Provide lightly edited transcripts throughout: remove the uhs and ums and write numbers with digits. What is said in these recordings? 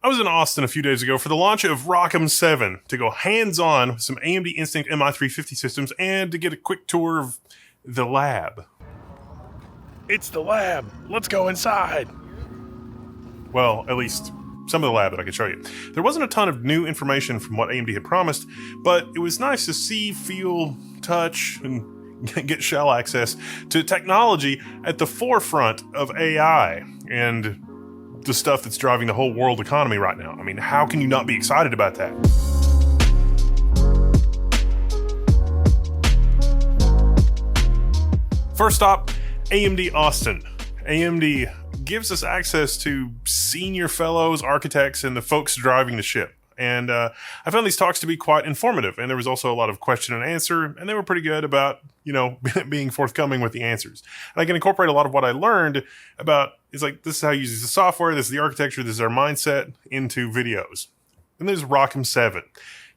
I was in Austin a few days ago for the launch of ROCm 7 to go hands-on with some AMD Instinct MI350 systems and to get a quick tour of the lab. It's the lab. Let's go inside. Well, at least some of the lab that I could show you. There wasn't a ton of new information from what AMD had promised, but it was nice to see, feel, touch, and get shell access to technology at the forefront of AI and the stuff that's driving the whole world economy right now. I mean, how can you not be excited about that? First stop, AMD Austin. AMD gives us access to senior fellows, architects, and the folks driving the ship. And I found these talks to be quite informative, and there was also a lot of question and answer, and they were pretty good about, being forthcoming with the answers. And I can incorporate a lot of what I learned about, it's like, this is how you use the software, this is the architecture, this is our mindset, into videos. And there's ROCm 7.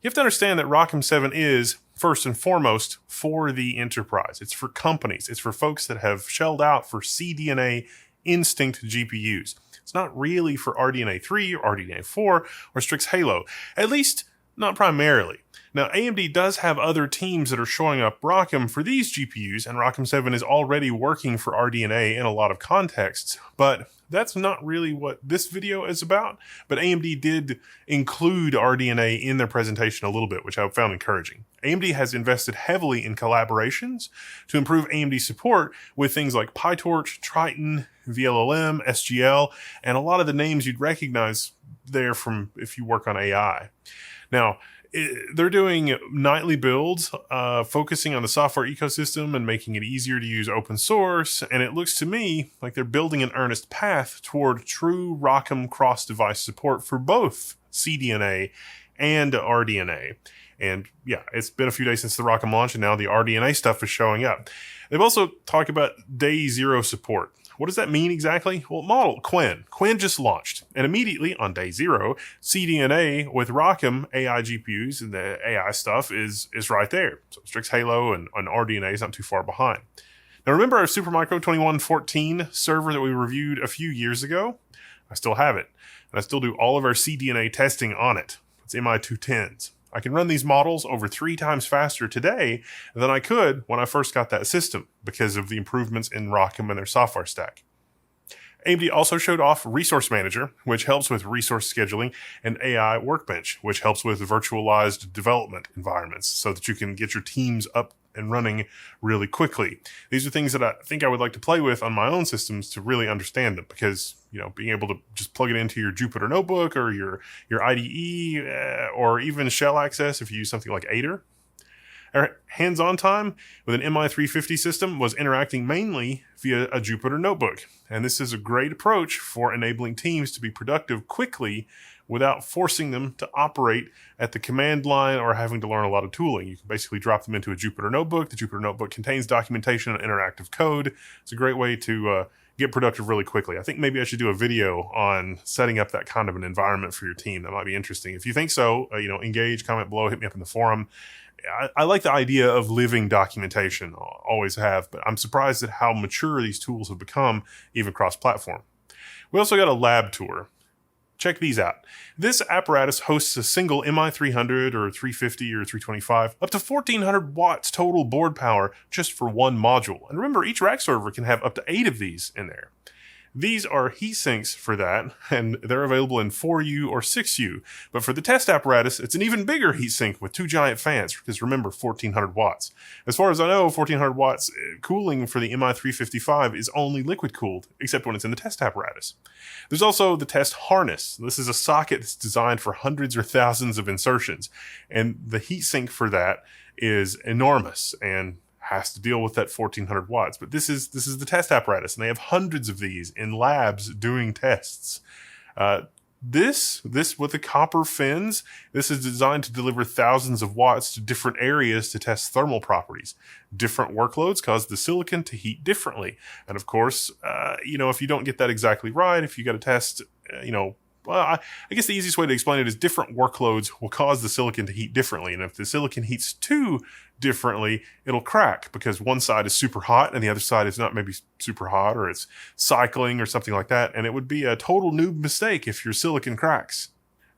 You have to understand that ROCm 7 is, first and foremost, for the enterprise. It's for companies. It's for folks that have shelled out for CDNA Instinct GPUs. It's not really for RDNA 3 or RDNA 4 or Strix Halo, at least not primarily. Now, AMD does have other teams that are showing up ROCm for these GPUs, and ROCm 7 is already working for RDNA in a lot of contexts, but that's not really what this video is about. But AMD did include RDNA in their presentation a little bit, which I found encouraging. AMD has invested heavily in collaborations to improve AMD support with things like PyTorch, Triton, VLLM, SGL, and a lot of the names you'd recognize there from if you work on AI. Now, they're doing nightly builds, focusing on the software ecosystem and making it easier to use open source. And it looks to me like they're building an earnest path toward true ROCm cross-device support for both CDNA and RDNA. And yeah, it's been a few days since the ROCm launch, and now the RDNA stuff is showing up. They've also talked about day zero support. What does that mean exactly? Well, model Qwen. Qwen just launched, and immediately on day zero, CDNA with ROCm AI GPUs and the AI stuff is right there. So Strix Halo and RDNA is not too far behind. Now remember our Supermicro 2114 server that we reviewed a few years ago? I still have it, and I still do all of our CDNA testing on it. It's MI210s. I can run these models over 3 times faster today than I could when I first got that system because of the improvements in ROCm and their software stack. AMD also showed off Resource Manager, which helps with resource scheduling, and AI Workbench, which helps with virtualized development environments so that you can get your teams up and running really quickly. These are things that I think I would like to play with on my own systems to really understand them, because being able to just plug it into your Jupyter notebook or your IDE or even shell access if you use something like Aider. Our hands-on time with an MI350 system was interacting mainly via a Jupyter notebook, and this is a great approach for enabling teams to be productive quickly without forcing them to operate at the command line or having to learn a lot of tooling. You can basically drop them into a Jupyter notebook. The Jupyter notebook contains documentation and interactive code. It's a great way to get productive really quickly. I think maybe I should do a video on setting up that kind of an environment for your team. That might be interesting. If you think so, engage, comment below, hit me up in the forum. I like the idea of living documentation, always have, but I'm surprised at how mature these tools have become, even cross-platform. We also got a lab tour. Check these out. This apparatus hosts a single MI300 or 350 or 325, up to 1400 watts total board power just for one module. And remember, each rack server can have up to 8 of these in there. These are heat sinks for that, and they're available in 4U or 6U. But for the test apparatus, it's an even bigger heat sink with 2 giant fans, because remember, 1400 watts. As far as I know, 1400 watts cooling for the MI355 is only liquid cooled, except when it's in the test apparatus. There's also the test harness. This is a socket that's designed for hundreds or thousands of insertions, and the heat sink for that is enormous and has to deal with that 1400 watts. But this is the test apparatus, and they have hundreds of these in labs doing tests. This with the copper fins, this is designed to deliver thousands of watts to different areas to test thermal properties. Different workloads cause the silicon to heat differently. And of course, if you don't get that exactly right, if you got to test, well, I guess the easiest way to explain it is different workloads will cause the silicon to heat differently. And if the silicon heats too differently, it'll crack because one side is super hot and the other side is not maybe super hot, or it's cycling or something like that. And it would be a total noob mistake if your silicon cracks.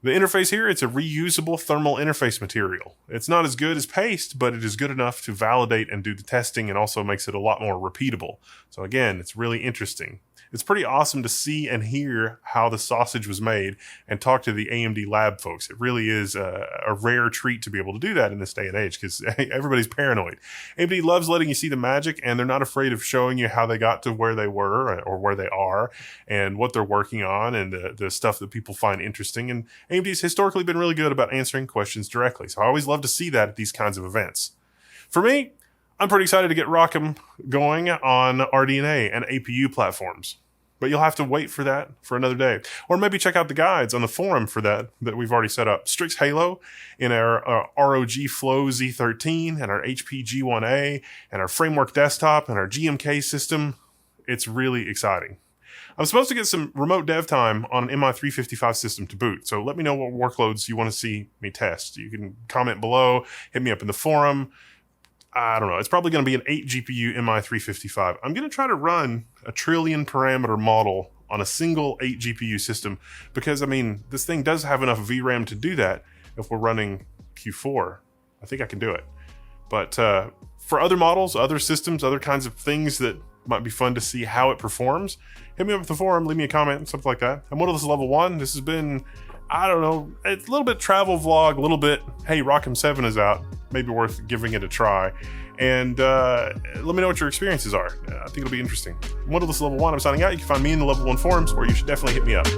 The interface here, it's a reusable thermal interface material. It's not as good as paste, but it is good enough to validate and do the testing, and also makes it a lot more repeatable. So again, it's really interesting. It's pretty awesome to see and hear how the sausage was made and talk to the AMD lab folks. It really is a rare treat to be able to do that in this day and age, because everybody's paranoid. AMD loves letting you see the magic, and they're not afraid of showing you how they got to where they were or where they are and what they're working on, and the stuff that people find interesting. And AMD's historically been really good about answering questions directly. So I always love to see that at these kinds of events. For me, I'm pretty excited to get ROCm going on RDNA and APU platforms. But you'll have to wait for that for another day. Or maybe check out the guides on the forum for that we've already set up. Strix Halo in our ROG Flow Z13 and our HP G1A and our Framework Desktop and our GMK system. It's really exciting. I'm supposed to get some remote dev time on an MI355 system to boot. So let me know what workloads you want to see me test. You can comment below, hit me up in the forum. I don't know. It's probably going to be an 8 GPU MI355. I'm going to try to run a trillion parameter model on a single 8 GPU system because, I mean, this thing does have enough VRAM to do that if we're running Q4. I think I can do it. But for other models, other systems, other kinds of things that might be fun to see how it performs, hit me up at the forum, leave me a comment, something like that. I'm Wendell, this is Level 1. This has been, I don't know, it's a little bit travel vlog, a little bit, hey, ROCm 7 is out. Maybe worth giving it a try. And let me know what your experiences are. I think it'll be interesting. Wendell, this is Level 1. I'm signing out. You can find me in the Level 1 forums, or you should definitely hit me up.